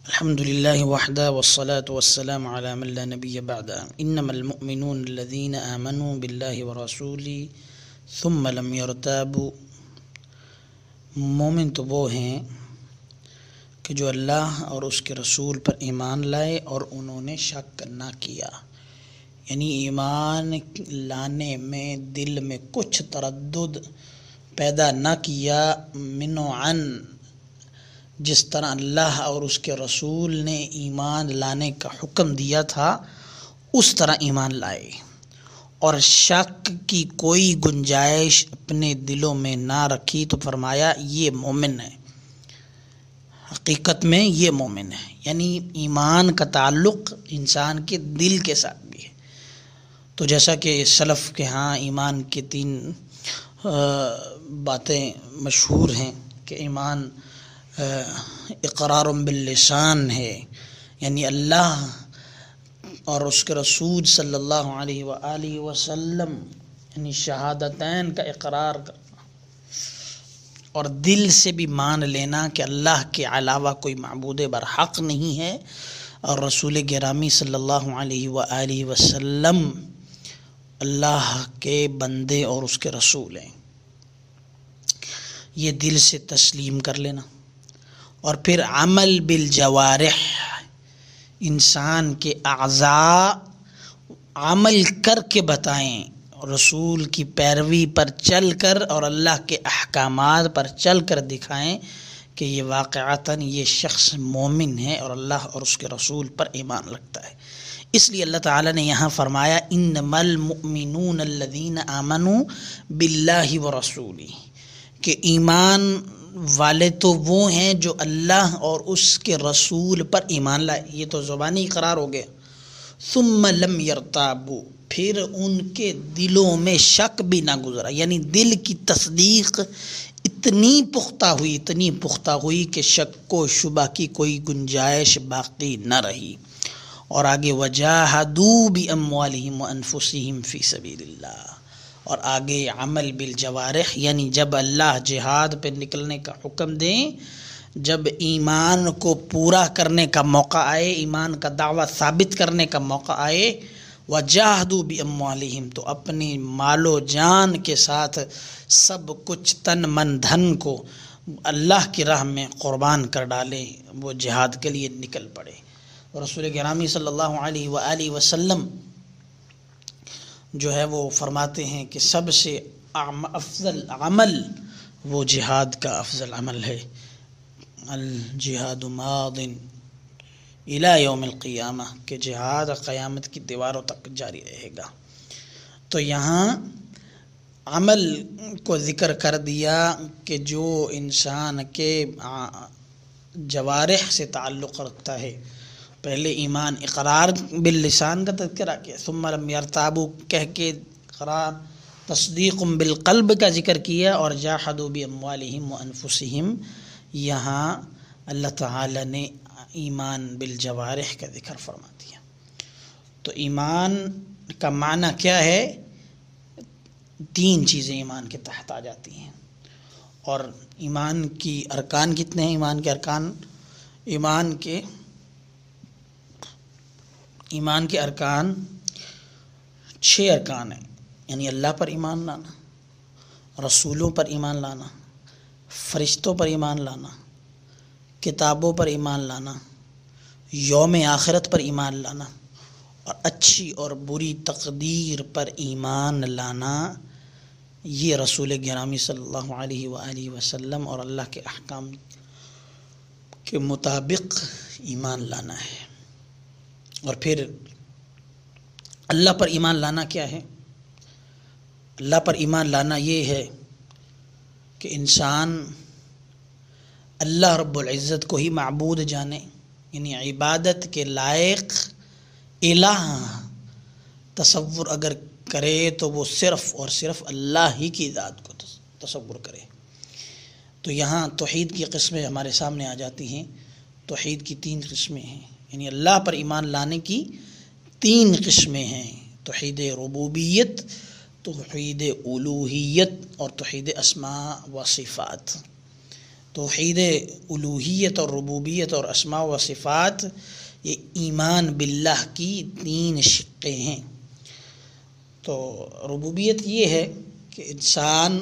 الحمد لله وحده والصلاة والسلام على من لا نبي بعده إنما المؤمنون الذين آمنوا بالله ورسوله ثم لم يرتابوا۔ مومن تو وہ ہیں کہ جو اللہ اور اس کے رسول پر ایمان لائے اور انہوں نے شک نہ کیا، یعنی ایمان لانے میں دل میں کچھ تردد پیدا نہ کیا، منعن، جس طرح اللہ اور اس کے رسول نے ایمان لانے کا حکم دیا تھا اس طرح ایمان لائے، اور شک کی کوئی گنجائش اپنے دلوں میں نہ رکھی، تو فرمایا یہ مومن ہے، حقیقت میں یہ مومن ہے۔ یعنی ایمان کا تعلق انسان کے دل کے ساتھ بھی ہے۔ تو جیسا کہ سلف کے ہاں ایمان کے 3 باتیں مشہور ہیں کہ ایمان اقرار باللسان ہے، یعنی اللہ اور اس کے رسول صلی اللہ علیہ وآلہ وسلم یعنی شہادتین کا اقرار کرنا، اور دل سے بھی مان لینا کہ اللہ کے علاوہ کوئی معبود برحق نہیں ہے، اور رسول گرامی صلی اللہ علیہ وآلہ وسلم اللہ کے بندے اور اس کے رسول ہیں، یہ دل سے تسلیم کر لینا۔ اور پھر عمل بالجوارح، انسان کے اعضاء عمل کر کے بتائیں، رسول کی پیروی پر چل کر اور اللہ کے احکامات پر چل کر دکھائیں کہ یہ واقعتاً یہ شخص مومن ہے اور اللہ اور اس کے رسول پر ایمان رکھتا ہے۔ اس لیے اللہ تعالیٰ نے یہاں فرمایا انما المؤمنون الذین آمنوا باللہ ورسولہ، کہ ایمان والے تو وہ ہیں جو اللہ اور اس کے رسول پر ایمان لائے، یہ تو زبانی اقرار ہو گیا۔ ثم لم یرتابوا، پھر ان کے دلوں میں شک بھی نہ گزرا، یعنی دل کی تصدیق اتنی پختہ ہوئی کہ شک و شبہ کی کوئی گنجائش باقی نہ رہی۔ اور آگے وجاہدوا باموالہم وانفسہم فی سبیل اللہ، اور آگے عمل بالجوارح، یعنی جب اللہ جہاد پہ نکلنے کا حکم دیں، جب ایمان کو پورا کرنے کا موقع آئے، ایمان کا دعویٰ ثابت کرنے کا موقع آئے، وجاہدوا باموالہم، تو اپنی مال و جان کے ساتھ سب کچھ تن من دھن کو اللہ کی راہ میں قربان کر ڈالے، وہ جہاد کے لیے نکل پڑے۔ رسول گرامی صلی اللہ علیہ وآلہ وسلم جو ہے وہ فرماتے ہیں کہ سب سے افضل عمل وہ جہاد کا افضل عمل ہے، الجہاد ماض الی یوم القیامہ، کہ جہاد قیامت کی دیواروں تک جاری رہے گا۔ تو یہاں عمل کو ذکر کر دیا کہ جو انسان کے جوارح سے تعلق رکھتا ہے، پہلے ایمان اقرار باللسان کا تذکرہ کیا، ثم لم یرتابوا کہہ کے اقرار تصدیق بالقلب کا ذکر کیا، اور جاہدوا باموالہم وانفسہم یہاں اللہ تعالی نے ایمان بالجوارح کا ذکر فرما دیا۔ تو ایمان کا معنی کیا ہے؟ 3 چیزیں ایمان کے تحت آ جاتی ہیں، اور ایمان کی ارکان کتنے ہیں؟ ایمان کے ارکان، ایمان کے ارکان 6 ارکان ہیں، یعنی اللہ پر ایمان لانا، رسولوں پر ایمان لانا، فرشتوں پر ایمان لانا، کتابوں پر ایمان لانا، یوم آخرت پر ایمان لانا، اور اچھی اور بری تقدیر پر ایمان لانا۔ یہ رسول گرامی صلی اللہ علیہ وآلہ وسلم اور اللہ کے احکام کے مطابق ایمان لانا ہے۔ اور پھر اللہ پر ایمان لانا کیا ہے؟ اللہ پر ایمان لانا یہ ہے کہ انسان اللہ رب العزت کو ہی معبود جانے، یعنی عبادت کے لائق الہ تصور اگر کرے تو وہ صرف اور صرف اللہ ہی کی ذات کو تصور کرے۔ تو یہاں توحید کی قسمیں ہمارے سامنے آ جاتی ہیں۔ توحید کی 3 قسمیں ہیں، یعنی اللہ پر ایمان لانے کی 3 قسمیں ہیں: توحید ربوبیت، توحید الوہیت، اور توحید اسماء و صفات۔ توحید الوہیت اور ربوبیت اور اسماء و صفات یہ ایمان باللہ کی 3 شقیں ہیں۔ تو ربوبیت یہ ہے کہ انسان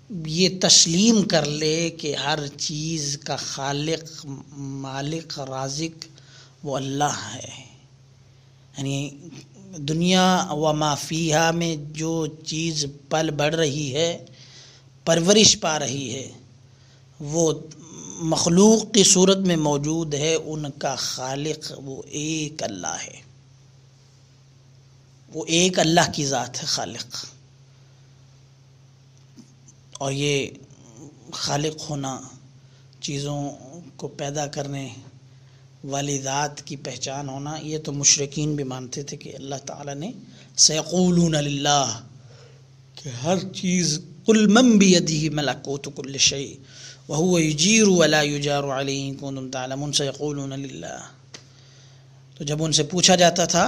یہ تسلیم کر لے کہ ہر چیز کا خالق، مالک، رازق وہ اللہ ہے، یعنی دنیا و ما فیہا میں جو چیز پل بڑھ رہی ہے، پرورش پا رہی ہے، وہ مخلوق کی صورت میں موجود ہے، ان کا خالق وہ ایک اللہ ہے، وہ ایک اللہ کی ذات ہے خالق۔ اور یہ خالق ہونا، چیزوں کو پیدا کرنے والی ذات کی پہچان ہونا، یہ تو مشرکین بھی مانتے تھے کہ اللہ تعالیٰ نے سیقولون للہ، کہ ہر چیز قل من بیدہ ملکوت کل شیء وہو یجیر ولا یجار علیہ ان کنتم تعلمون سیقولون للہ۔ تو جب ان سے پوچھا جاتا تھا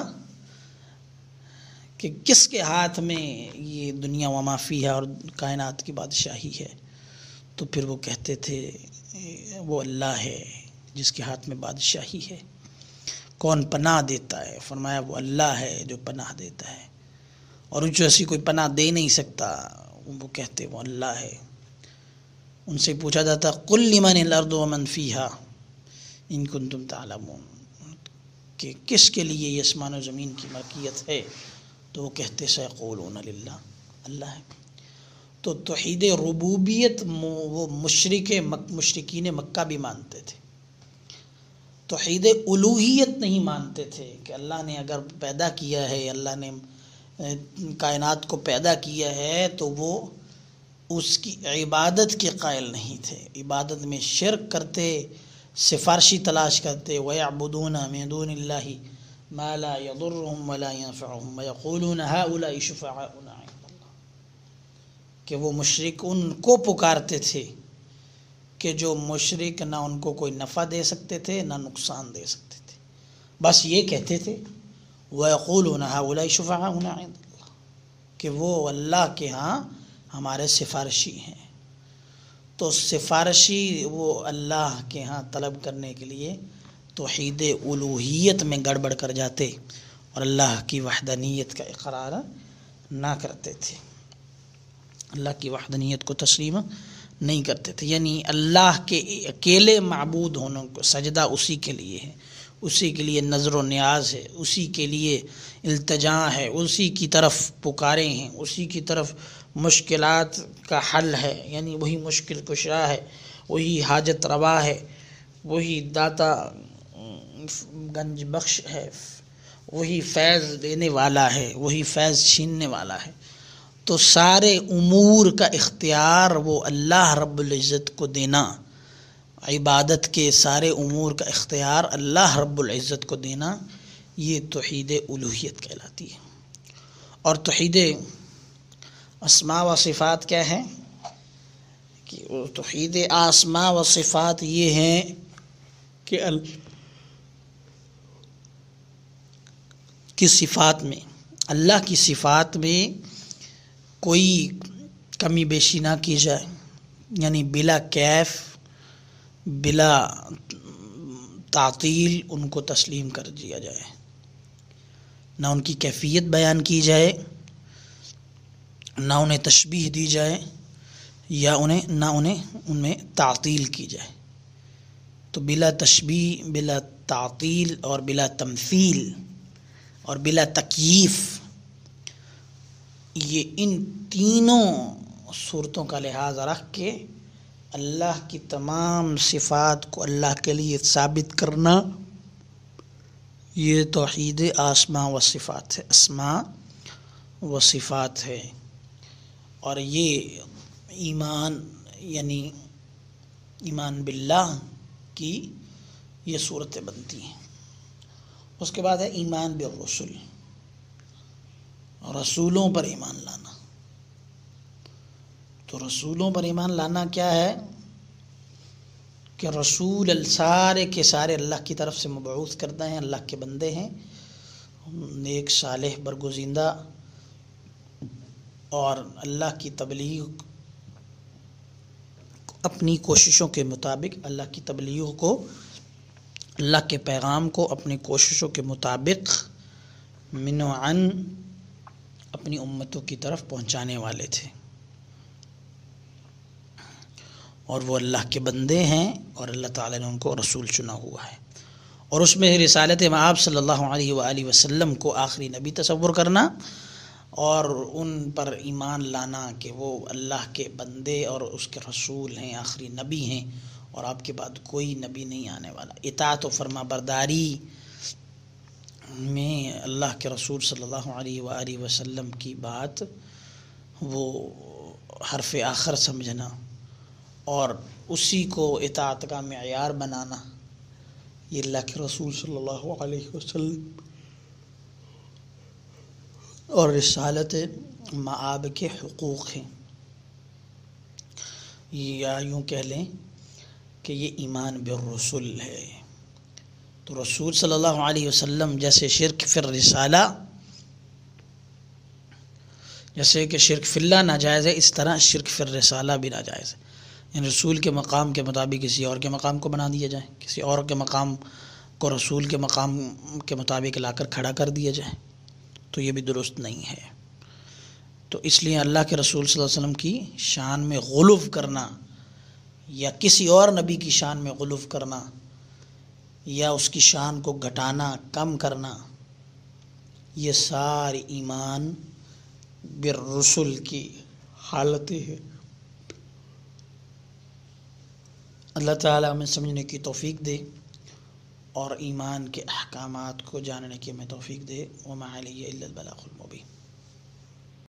کہ کس کے ہاتھ میں یہ دنیا وما فیہا اور کائنات کی بادشاہی ہے، تو پھر وہ کہتے تھے وہ اللہ ہے جس کے ہاتھ میں بادشاہی ہے۔ کون پناہ دیتا ہے؟ فرمایا وہ اللہ ہے جو پناہ دیتا ہے، اور ان سے ایسی کوئی پناہ دے نہیں سکتا، وہ کہتے وہ اللہ ہے۔ ان سے پوچھا جاتا قل لمن الارض ومن فیہا ان کنتم تعلمون، کہ کس کے لیے یہ آسمان و زمین کی ملکیت ہے، تو وہ کہتے سیقولون للہ، اللہ ہے۔ تو توحید ربوبیت وہ مشرکین مکہ بھی مانتے تھے، توحید الوہیت نہیں مانتے تھے کہ اللہ نے اگر پیدا کیا ہے، اللہ نے کائنات کو پیدا کیا ہے تو وہ اس کی عبادت کے قائل نہیں تھے، عبادت میں شرک کرتے، سفارشی تلاش کرتے، وَيَعْبُدُونَ مِن دُونِ اللَّهِ مَا لَا يَضُرُّهُمْ وَلَا يَنفَعُهُمْ وَيَقُولُونَ هَؤُلَاءِ شُفَعَاؤُنَا عِندَ اللَّهِ، کہ وہ مشرک ان کو پکارتے تھے کہ جو مشرک نہ ان کو کوئی نفع دے سکتے تھے نہ نقصان دے سکتے تھے، بس یہ کہتے تھے وَيَقُولُونَ هَؤُلَاءِ شُفَعَاؤُنَا عِندَ اللَّهِ، کہ وہ اللہ کے ہاں ہمارے سفارشی ہیں۔ تو سفارشی وہ اللہ کے ہاں طلب کرنے کے لیے توحید الوہیت میں گڑبڑ کر جاتے اور اللہ کی وحدانیت کا اقرار نہ کرتے تھے، اللہ کی وحدانیت کو تسلیم نہیں کرتے تھے، یعنی اللہ کے اکیلے معبود ہونے کو سجدہ اسی کے لیے ہے، اسی کے لیے نظر و نیاز ہے، اسی کے لیے التجا ہے، اسی کی طرف پکارے ہیں، اسی کی طرف مشکلات کا حل ہے، یعنی وہی مشکل کشا ہے، وہی حاجت روا ہے، وہی داتا گنج بخش ہے، وہی فیض دینے والا ہے، وہی فیض چھیننے والا ہے۔ تو سارے امور کا اختیار وہ اللہ رب العزت کو دینا، عبادت کے سارے امور کا اختیار اللہ رب العزت کو دینا، یہ توحید الوہیت کہلاتی ہے۔ اور توحید اسماء و صفات کیا ہے؟ کہ توحید اسماء و صفات یہ ہیں کہ کی صفات میں، اللہ کی صفات میں کوئی کمی بیشی نہ کی جائے، یعنی بلا کیف، بلا تعطیل ان کو تسلیم کر دیا جائے، نہ ان کی کیفیت بیان کی جائے، نہ انہیں تشبیہ دی جائے، یا نہ انہیں ان میں تعطیل کی جائے۔ تو بلا تشبیہ، بلا تعطیل اور بلا تمثیل اور بلا تکییف، یہ ان تینوں صورتوں کا لحاظ رکھ کے اللہ کی تمام صفات کو اللہ کے لیے ثابت کرنا، یہ توحید اسماء و صفات ہے، اسماء و صفات ہے۔ اور یہ ایمان، یعنی ایمان باللہ کی یہ صورتیں بنتی ہیں۔ اس کے بعد ہے ایمان بالرسل، رسولوں پر ایمان لانا۔ تو رسولوں پر ایمان لانا کیا ہے؟ کہ رسول سارے کے سارے اللہ کی طرف سے مبعوث کردہ ہیں، اللہ کے بندے ہیں، نیک صالح برگزیدہ، اور اللہ کی تبلیغ کو اپنی کوششوں کے مطابق اللہ کی تبلیغ کو، اللہ کے پیغام کو اپنی کوششوں کے مطابق منوعاً اپنی امتوں کی طرف پہنچانے والے تھے، اور وہ اللہ کے بندے ہیں اور اللہ تعالیٰ نے ان کو رسول چنا ہوا ہے۔ اور اس میں رسالت مآب صلی اللہ علیہ وآلہ وسلم کو آخری نبی تصور کرنا اور ان پر ایمان لانا کہ وہ اللہ کے بندے اور اس کے رسول ہیں، آخری نبی ہیں، اور آپ کے بعد کوئی نبی نہیں آنے والا۔ اطاعت و فرما برداری میں اللہ کے رسول صلی اللہ علیہ وآلہ وسلم کی بات وہ حرف آخر سمجھنا اور اسی کو اطاعت کا معیار بنانا، یہ اللہ کے رسول صلی اللہ علیہ وسلم اور رسالت مآب کے حقوق ہیں، یا یوں کہہ لیں کہ یہ ایمان بالرسل ہے۔ تو رسول صلی اللہ علیہ وسلم جیسے شرک فی الرسالہ، جیسے کہ شرک فی اللہ ناجائز ہے، اس طرح شرک فی الرسالہ بھی ناجائز ہے، یعنی رسول کے مقام کے مطابق کسی اور کے مقام کو بنا دیا جائے، کسی اور کے مقام کو رسول کے مقام کے مطابق لا کر کھڑا کر دیا جائے، تو یہ بھی درست نہیں ہے۔ تو اس لیے اللہ کے رسول صلی اللہ علیہ وسلم کی شان میں غلو کرنا یا کسی اور نبی کی شان میں غلو کرنا یا اس کی شان کو گھٹانا، کم کرنا، یہ ساری ایمان بالرسل کی حالتیں ہیں۔ اللہ تعالیٰ ہمیں سمجھنے کی توفیق دے اور ایمان کے احکامات کو جاننے کی ہمیں توفیق دے۔ وما علیہ الا البلاغ المبین۔